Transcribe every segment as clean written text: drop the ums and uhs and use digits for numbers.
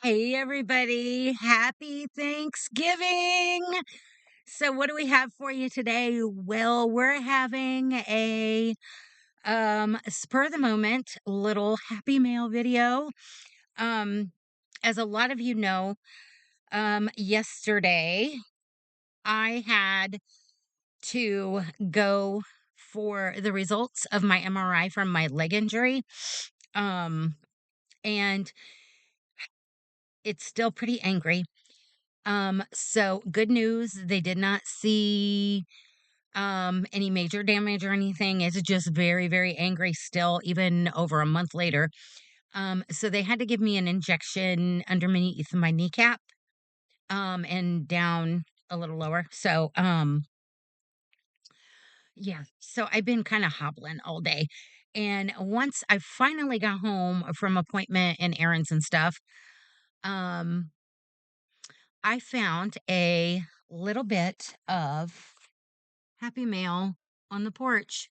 Hey, everybody. Happy Thanksgiving. So, what do we have for you today? Well, we're having a spur of the moment little happy mail video. Um as a lot of you know, yesterday I had to go for the results of my MRI from my leg injury. Um and it's still pretty angry. So good news, they did not see any major damage or anything. It's just very, very angry still, even over a month later. So they had to give me an injection underneath my kneecap, and down a little lower. Yeah, so I've been kind of hobbling all day. And once I finally got home from appointment and errands and stuff, um, I found a little bit of Happy Mail on the porch.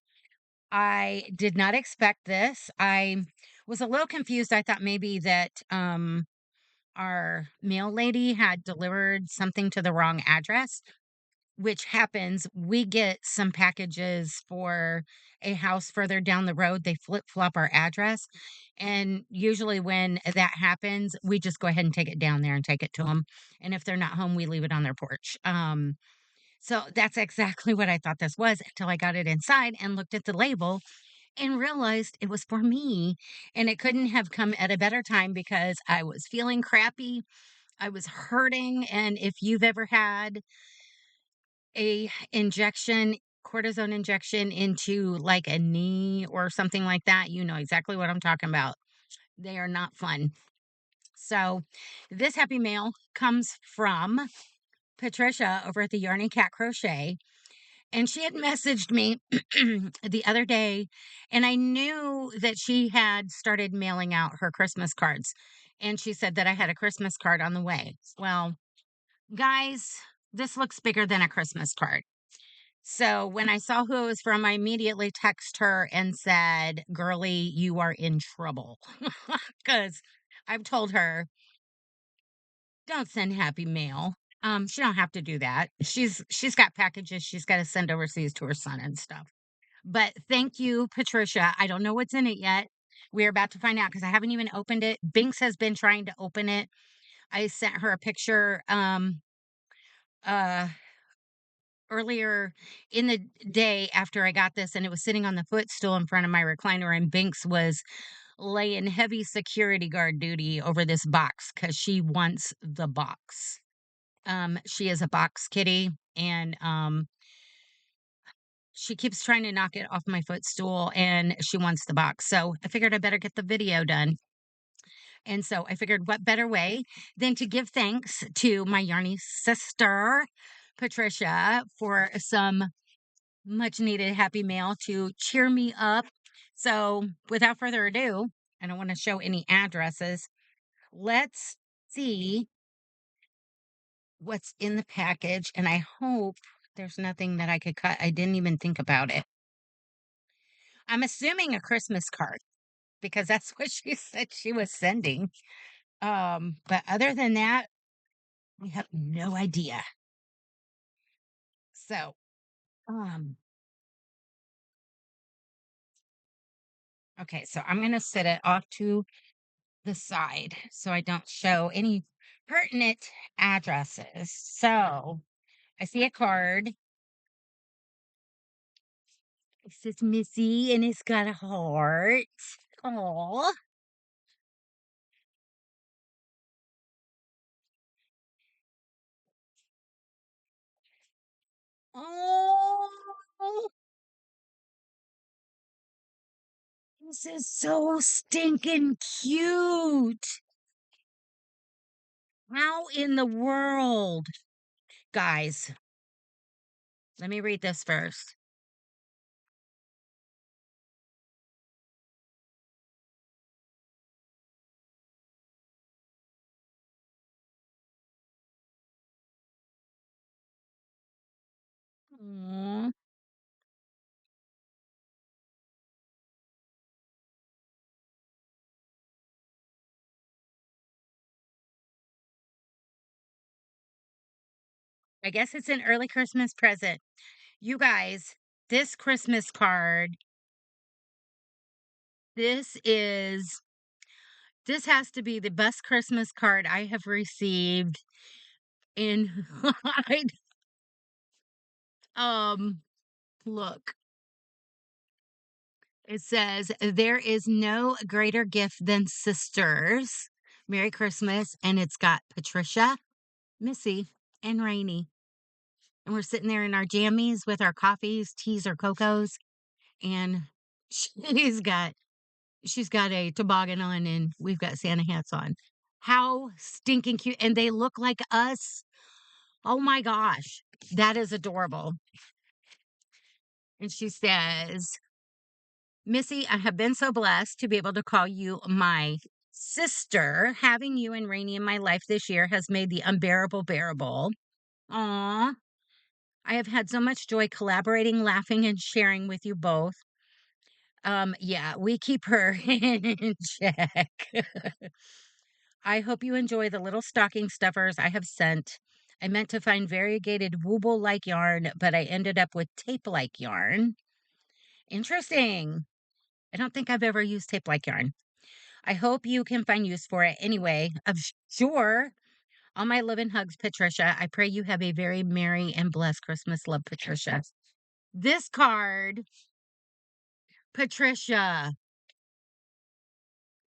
I did not expect this. I was a little confused. I thought maybe that our mail lady had delivered something to the wrong address, which happens. We get some packages for a house further down the road. They flip flop our address. And usually, when that happens, we just go ahead and take it down there and take it to them. And if they're not home, we leave it on their porch. So that's exactly what I thought this was until I got it inside and looked at the label and realized it was for me. And it couldn't have come at a better time because I was feeling crappy. I was hurting. And if you've ever had a injection, cortisone injection into like a knee or something like that, you know exactly what I'm talking about. They are not fun. So this happy mail comes from Patricia over at the Yarny Cat Crochet. And she had messaged me the other day, and I knew that she had started mailing out her Christmas cards. And she said that I had a Christmas card on the way. Well, guys, this looks bigger than a Christmas card. So when I saw who it was from, I immediately texted her and said, "Girly, you are in trouble." Because I've told her, don't send happy mail. She don't have to do that. She's got packages she's got to send overseas to her son and stuff. But thank you, Patricia. I don't know what's in it yet. We're about to find out because I haven't even opened it. Binks has been trying to open it. I sent her a picture uh earlier in the day after I got this, and it was sitting on the footstool in front of my recliner, and Binks was laying heavy security guard duty over this box because she wants the box. She is a box kitty, and she keeps trying to knock it off my footstool and she wants the box. So I figured I better get the video done. And so I figured what better way than to give thanks to my Yarny sister, Patricia, for some much needed happy mail to cheer me up. So without further ado, I don't want to show any addresses. Let's see what's in the package. And I hope there's nothing that I could cut. I didn't even think about it. I'm assuming a Christmas card because that's what she said she was sending. But other than that, we have no idea. So, um, okay, so I'm gonna set it off to the side so I don't show any pertinent addresses. So I see a card. It says Missy and it's got a heart. Oh, oh, this is so stinking cute. How in the world? Guys, let me read this first. Aw. I guess it's an early Christmas present. You guys, this Christmas card, this is this has to be the best Christmas card I have received in I um look. It says, "There is no greater gift than sisters. Merry Christmas." And it's got Patricia, Missy, and Raney. And we're sitting there in our jammies with our coffees, teas, or cocos. And she's got she's got a toboggan on and we've got Santa hats on. How stinking cute. And they look like us. Oh my gosh. That is adorable. And she says, "Missy, I have been so blessed to be able to call you my sister. Having you and Rainey in my life this year has made the unbearable bearable. Aw, I have had so much joy collaborating, laughing, and sharing with you both. Yeah, we keep her in check. I hope you enjoy the little stocking stuffers I have sent. I meant to find variegated wooble like yarn, but I ended up with tape like yarn. Interesting. I don't think I've ever used tape like yarn. I hope you can find use for it anyway. I'm sure. All my love and hugs, Patricia. I pray you have a very merry and blessed Christmas. Love, Patricia." This card, Patricia,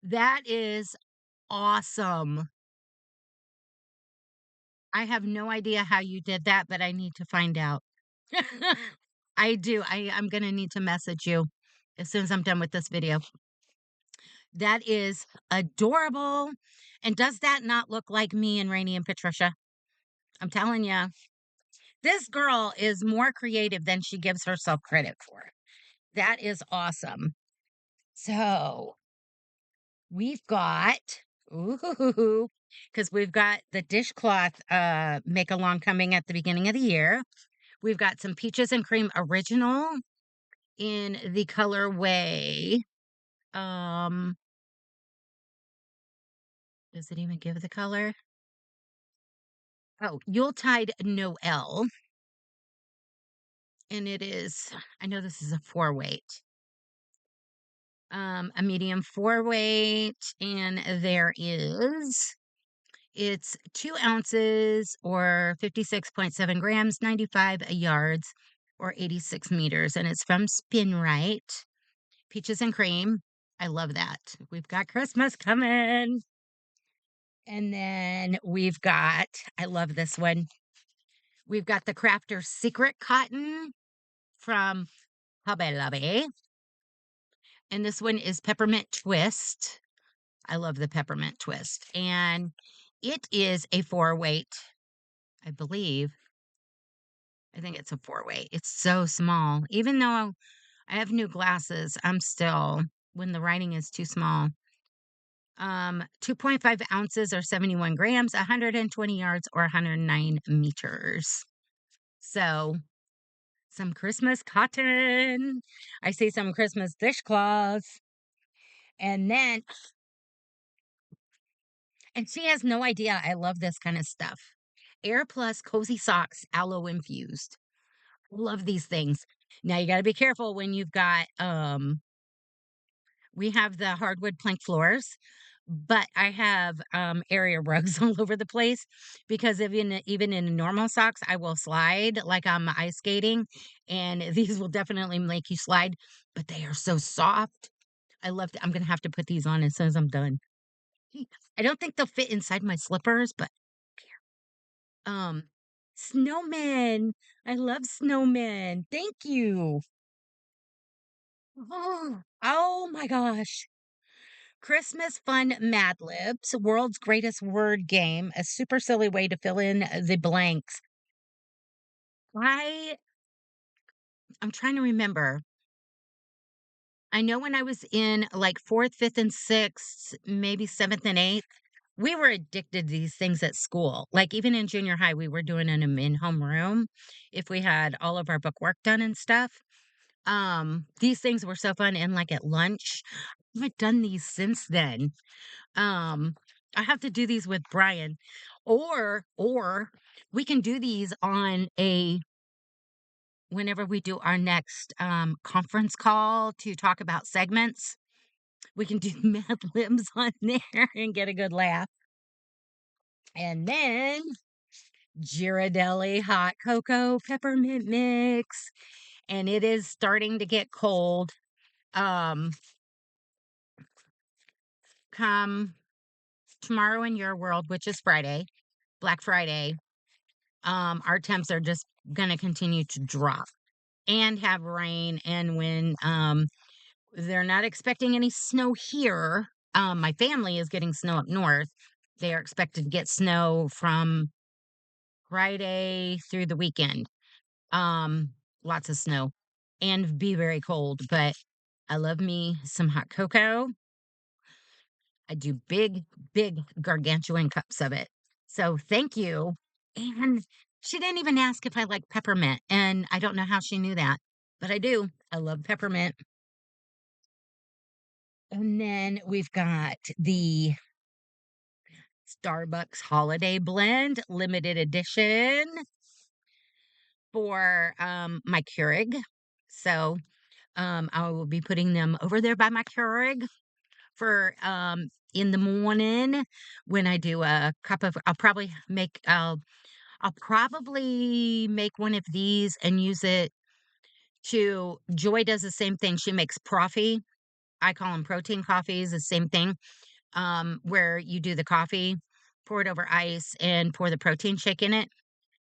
that is awesome. I have no idea how you did that, but I need to find out. I do. I'm going to need to message you as soon as I'm done with this video. That is adorable. And does that not look like me and Rainey and Patricia? I'm telling you, this girl is more creative than she gives herself credit for. That is awesome. So we've got, ooh, because we've got the dishcloth make along coming at the beginning of the year. We've got some peaches and cream original in the colorway. Um, does it even give the color? Oh, Yuletide Noel. And it is, I know this is a 4 weight. A medium 4 weight, and it's 2 ounces or 56.7 grams, 95 yards or 86 meters, and it's from Spin Right. Peaches and cream. I love that. We've got Christmas coming. And then I love this one. We've got the Crafter's Secret Cotton from Hubby Lobby. And this one is Peppermint Twist. I love the Peppermint Twist. And it is a 4 weight, I believe. I think it's a 4 weight. It's so small. Even though I have new glasses, I'm still, when the writing is too small. 2.5 ounces or 71 grams, 120 yards or 109 meters. So, some Christmas cotton. I see some Christmas dishcloths. And then, and she has no idea I love this kind of stuff. Air Plus Cozy Socks, aloe infused. Love these things. Now you got to be careful when you've got we have the hardwood plank floors, but I have area rugs all over the place because even in normal socks I will slide like I'm ice skating, and these will definitely make you slide, but they are so soft. I love I'm going to have to put these on as soon as I'm done. I don't think they'll fit inside my slippers, but um snowmen. I love snowmen. Thank you. Oh my gosh. Christmas Fun Mad Libs, world's greatest word game, a super silly way to fill in the blanks. I I'm trying to remember. I know when I was in like 4th, 5th, and 6th, maybe 7th and 8th, we were addicted to these things at school. Like even in junior high, we were doing them in homeroom if we had all of our book work done and stuff. These things were so fun, and like at lunch, I haven't done these since then. Um, I have to do these with Brian. Or we can do these on a whenever we do our next conference call to talk about segments. We can do Mad Libs on there and get a good laugh. And then Ghirardelli hot cocoa peppermint mix. And it is starting to get cold. Um, come tomorrow in your world, which is Friday, Black Friday, our temps are just gonna continue to drop and have rain. And when they're not expecting any snow here, my family is getting snow up north. They are expected to get snow from Friday through the weekend. Um, Lots of snow and be very cold, but I love me some hot cocoa. I do big, big gargantuan cups of it. So thank you. And she didn't even ask if I like peppermint, and I don't know how she knew that, but I do. I love peppermint. And then we've got the Starbucks Holiday Blend limited edition for my Keurig. So I will be putting them over there by my Keurig for in the morning when I do a cup of I'll probably make one of these and use it to Joy does the same thing. She makes proffee. I call them protein coffees, the same thing. Where you do the coffee, pour it over ice and pour the protein shake in it.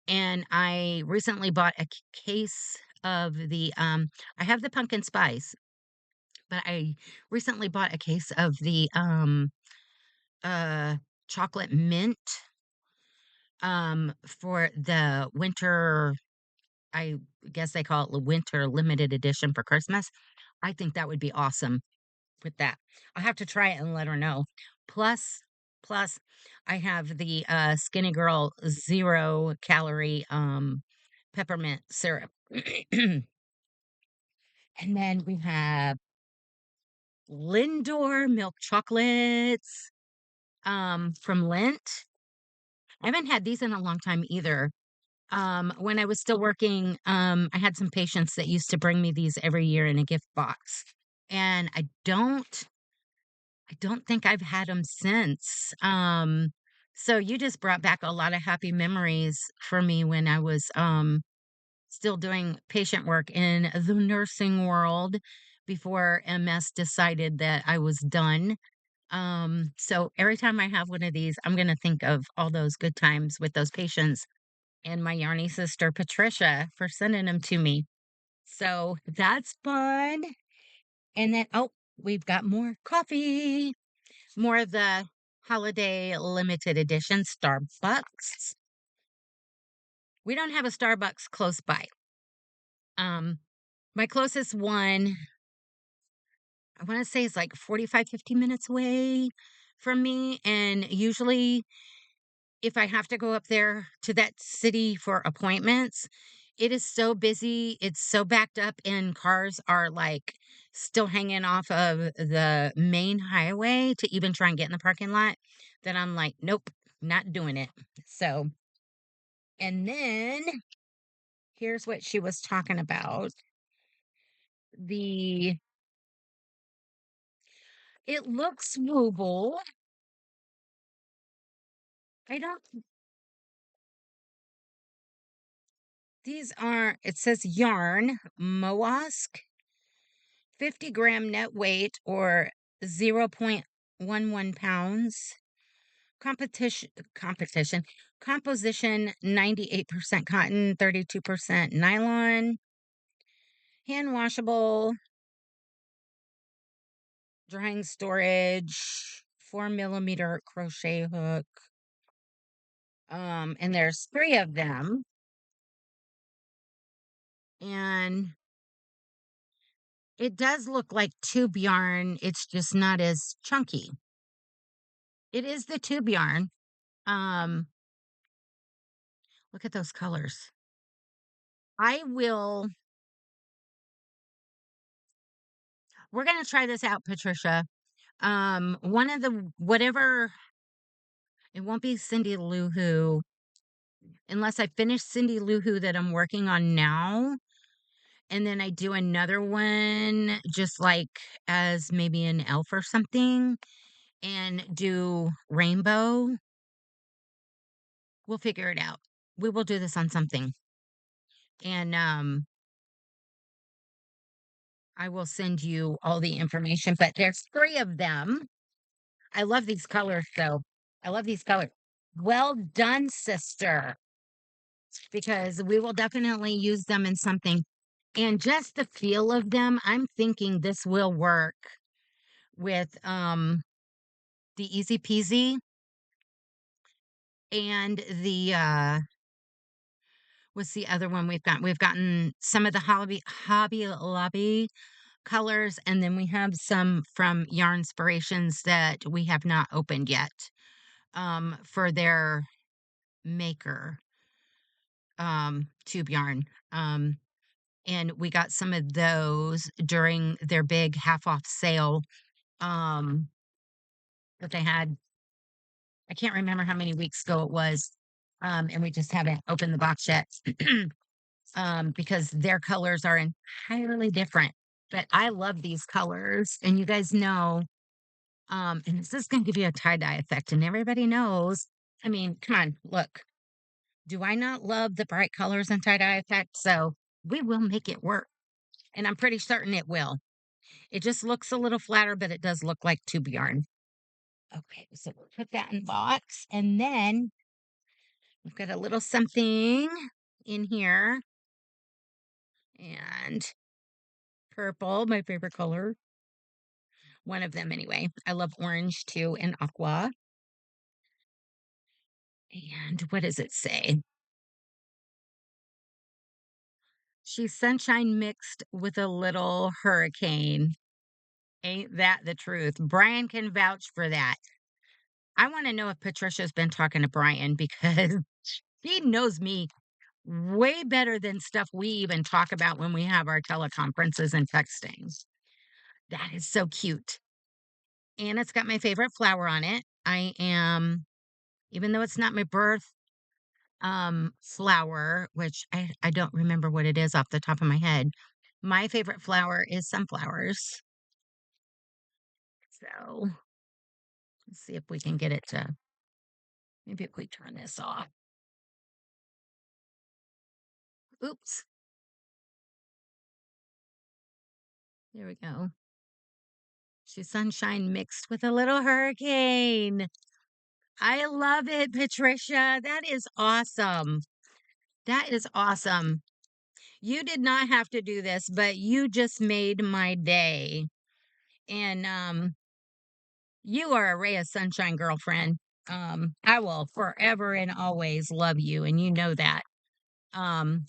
And I recently bought a case of the I have the pumpkin spice, but I recently bought a case of the uh chocolate mint for the winter. I guess they call it the winter limited edition for Christmas. I think that would be awesome with that. I'll have to try it and let her know. Plus, plus, I have the Skinny Girl 0 calorie peppermint syrup. And then we have Lindor milk chocolates from Lindt. I haven't had these in a long time either. When I was still working, I had some patients that used to bring me these every year in a gift box. And I don't think I've had them since. So you just brought back a lot of happy memories for me when I was still doing patient work in the nursing world before MS decided that I was done. So every time I have one of these, I'm going to think of all those good times with those patients and my Yarny sister Patricia for sending them to me. So that's fun. And then, oh, we've got more coffee, more of the holiday limited edition Starbucks. We don't have a Starbucks close by. Um, my closest one, I want to say is like 45, 50 minutes away from me. And usually if I have to go up there to that city for appointments, it is so busy. It's so backed up, and cars are like still hanging off of the main highway to even try and get in the parking lot that I'm like, nope, not doing it. So, and then here's what she was talking about. The it looks wooable. I don't these are it says yarn, Moask 50-gram net weight or 0.11 pounds. Competition. Composition 98% cotton, 32% nylon. Hand washable. Drying storage. 4 millimeter crochet hook. And there's 3 of them. And it does look like tube yarn. It's just not as chunky. It is the tube yarn. Um, Look at those colors. I will We're gonna try this out, Patricia. One of the whatever It won't be Cindy Lou Who unless I finish Cindy Lou Who that I'm working on now. And then I do another one just like as maybe an elf or something and do rainbow. We'll figure it out. We will do this on something. And I will send you all the information, but there's 3 of them. I love these colors though. I love these colors. Well done, sister, because we will definitely use them in something. And just the feel of them, I'm thinking this will work with the Easy Peasy and the what's the other one we've got? We've gotten some of the Hobby Lobby colors, and then we have some from Yarn Inspirations that we have not opened yet for their maker tube yarn. And we got some of those during their big half off sale um that they had. I can't remember how many weeks ago it was. And we just haven't opened the box yet. Because their colors are entirely different. But I love these colors, and you guys know, and this is going to give you a tie dye effect, and everybody knows. I mean, come on, look. Do I not love the bright colors and tie dye effect? So we will make it work, and I'm pretty certain it will. It just looks a little flatter, but it does look like tube yarn. Okay, so we'll put that in the box, and then we've got a little something in here, and purple, my favorite color. One of them anyway. I love orange too and aqua. And what does it say? She's sunshine mixed with a little hurricane. Ain't that the truth? Brian can vouch for that. I want to know if Patricia's been talking to Brian because he knows me way better than stuff we even talk about when we have our teleconferences and texting. That is so cute. And it's got my favorite flower on it. Even though it's not my birth flower, which I don't remember what it is off the top of my head. My favorite flower is sunflowers. So let's see if we can get it to maybe if we turn this off. Oops. There we go. She's sunshine mixed with a little hurricane. I love it, Patricia. That is awesome. That is awesome. You did not have to do this, but you just made my day. And you are a ray of sunshine, girlfriend. I will forever and always love you, and you know that. Um,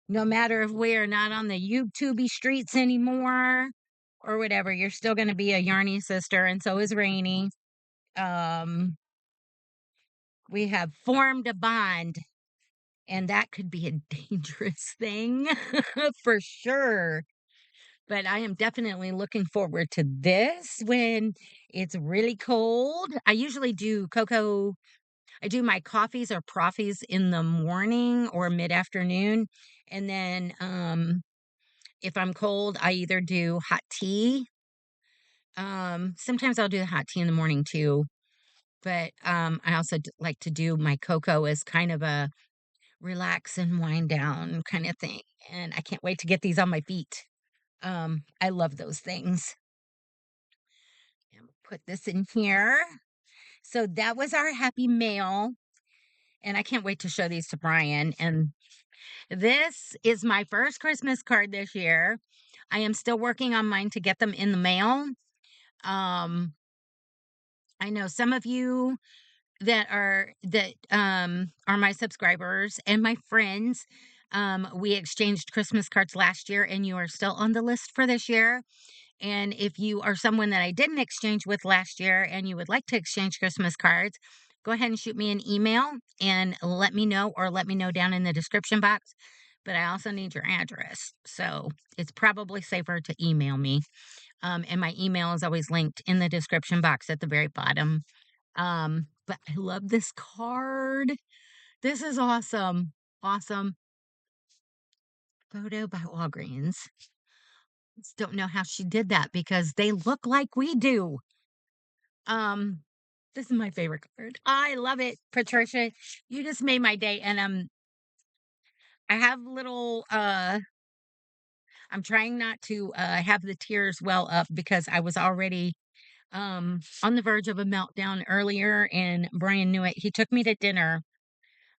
no matter if we are not on the YouTubey streets anymore or whatever, you're still going to be a Yarny sister, and so is Ranee. Um, we have formed a bond, and that could be a dangerous thing for sure. But I am definitely looking forward to this when it's really cold. I usually do cocoa. I do my coffees or proffies in the morning or mid-afternoon. And then if I'm cold, I either do hot tea. Sometimes I'll do the hot tea in the morning too. But I also like to do my cocoa as kind of a relax and wind down kind of thing. And I can't wait to get these on my feet. I love those things. And put this in here. So that was our happy mail. And I can't wait to show these to Brian. And this is my first Christmas card this year. I am still working on mine to get them in the mail. Um, I know some of you that are my subscribers and my friends. We exchanged Christmas cards last year, and you are still on the list for this year. And if you are someone that I didn't exchange with last year and you would like to exchange Christmas cards, go ahead and shoot me an email and let me know, or let me know down in the description box. But I also need your address. So it's probably safer to email me. And my email is always linked in the description box at the very bottom. but I love this card. This is awesome. Awesome. Photo by Walgreens. Just don't know how she did that because they look like we do. Um, this is my favorite card. I love it, Patricia. You just made my day. And I have little I'm trying not to have the tears well up because I was already on the verge of a meltdown earlier and Brian knew it. He took me to dinner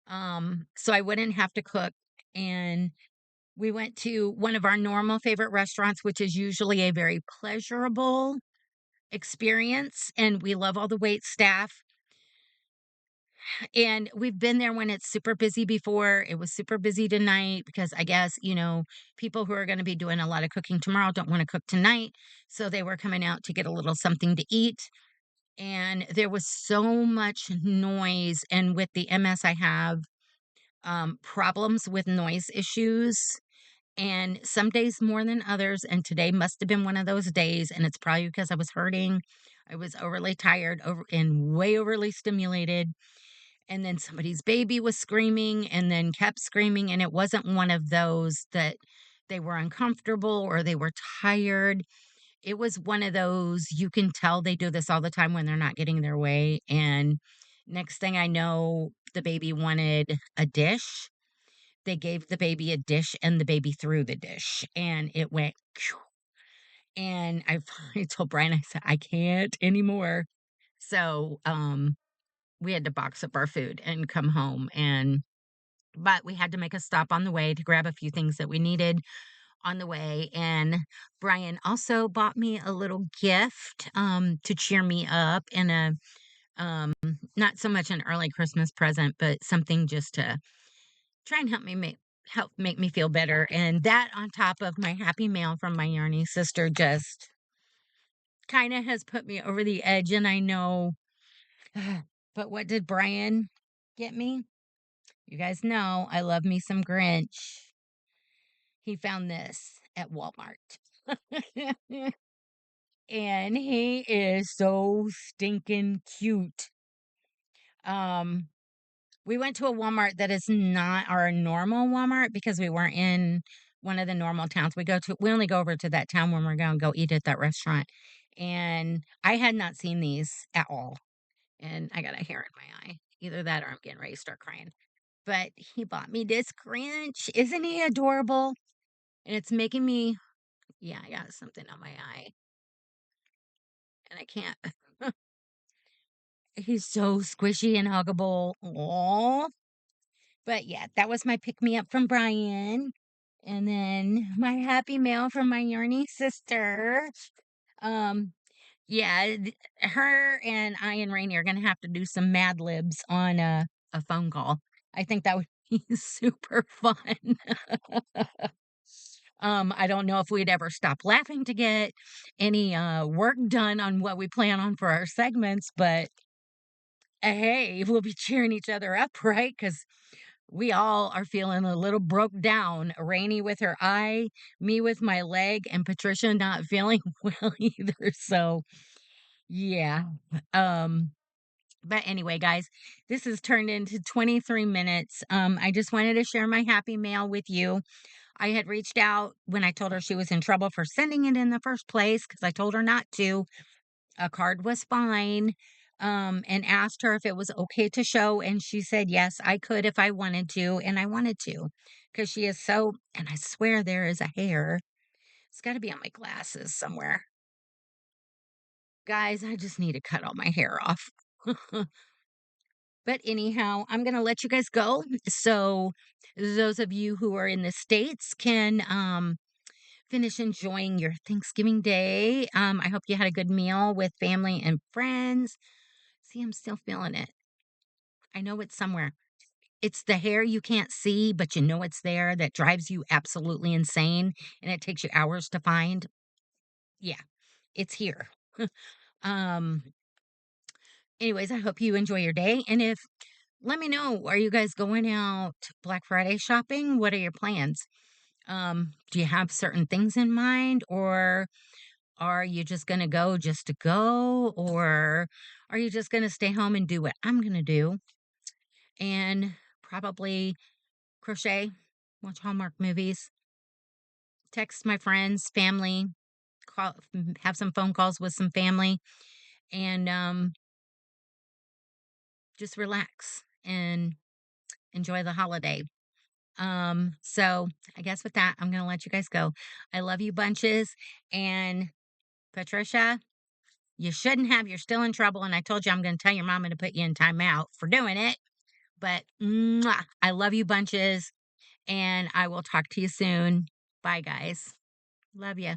so I wouldn't have to cook. And we went to one of our normal favorite restaurants, which is usually a very pleasurable experience. And we love all the wait staff. And we've been there when it's super busy before. It was super busy tonight because I guess, people who are going to be doing a lot of cooking tomorrow don't want to cook tonight. So they were coming out to get a little something to eat. And there was so much noise. And with the MS I have, problems with noise issues. And some days more than others. And today must have been one of those days. And it's probably because I was hurting. I was overly tired and way overly stimulated. And then somebody's baby was screaming and then kept screaming. And it wasn't one of those that they were uncomfortable or they were tired. It was one of those you can tell they do this all the time when they're not getting their way. And next thing I know, the baby wanted a dish. They gave the baby a dish and the baby threw the dish and it went. Phew. And I finally told Brian, I said, I can't anymore. So, we had to box up our food and come home but we had to make a stop on the way to grab a few things that we needed on the way. And Brian also bought me a little gift to cheer me up and um not so much an early Christmas present, but something just to try and help make me feel better. And that on top of my happy mail from my Yarny sister just kind of has put me over the edge. And I know, but what did Brian get me? You guys know I love me some Grinch. He found this at Walmart. And he is so stinking cute. Um, we went to a Walmart that is not our normal Walmart because we weren't in one of the normal towns. We only go over to that town when we're going to go eat at that restaurant. And I had not seen these at all. And I got a hair in my eye. Either that or I'm getting ready to start crying. But he bought me this Grinch. Isn't he adorable? And it's making me, yeah, I got something on my eye. And I can't. He's so squishy and huggable. Aww. But yeah, that was my pick me up from Brian. And then my happy mail from my Yarny sister. Um, yeah, her and I and Ranee are gonna have to do some Mad Libs on a phone call. I think that would be super fun. I don't know if we'd ever stop laughing to get any work done on what we plan on for our segments, but hey, we'll be cheering each other up, right? Because we all are feeling a little broke down. Rainy with her eye, me with my leg, and Patricia not feeling well either. So, yeah. Um, but anyway, guys, this has turned into 23 minutes. I just wanted to share my happy mail with you. I had reached out when I told her she was in trouble for sending it in the first place because I told her not to. A card was fine, and asked her if it was okay to show, and she said, "Yes, I could if I wanted to," and I wanted to, because she is so and I swear there is a hair. It's gotta be on my glasses somewhere. Guys, I just need to cut all my hair off. But anyhow, I'm gonna let you guys go, so those of you who are in the States can, finish enjoying your Thanksgiving day. I hope you had a good meal with family and friends. See, I'm still feeling it. I know it's somewhere. It's the hair you can't see, but you know it's there that drives you absolutely insane and it takes you hours to find. Yeah, it's here. um Anyways, I hope you enjoy your day and if let me know, are you guys going out Black Friday shopping? What are your plans? Do you have certain things in mind or Are you just gonna go just to go, or are you just gonna stay home and do what I'm gonna do and probably crochet, watch Hallmark movies, text my friends, family, have some phone calls with some family, and just relax and enjoy the holiday. So I guess with that, I'm gonna let you guys go. I love you bunches, and Patricia, you shouldn't have. You're still in trouble, and I told you I'm gonna tell your mama to put you in timeout for doing it. But mwah, I love you bunches, and I will talk to you soon. Bye, guys. Love you.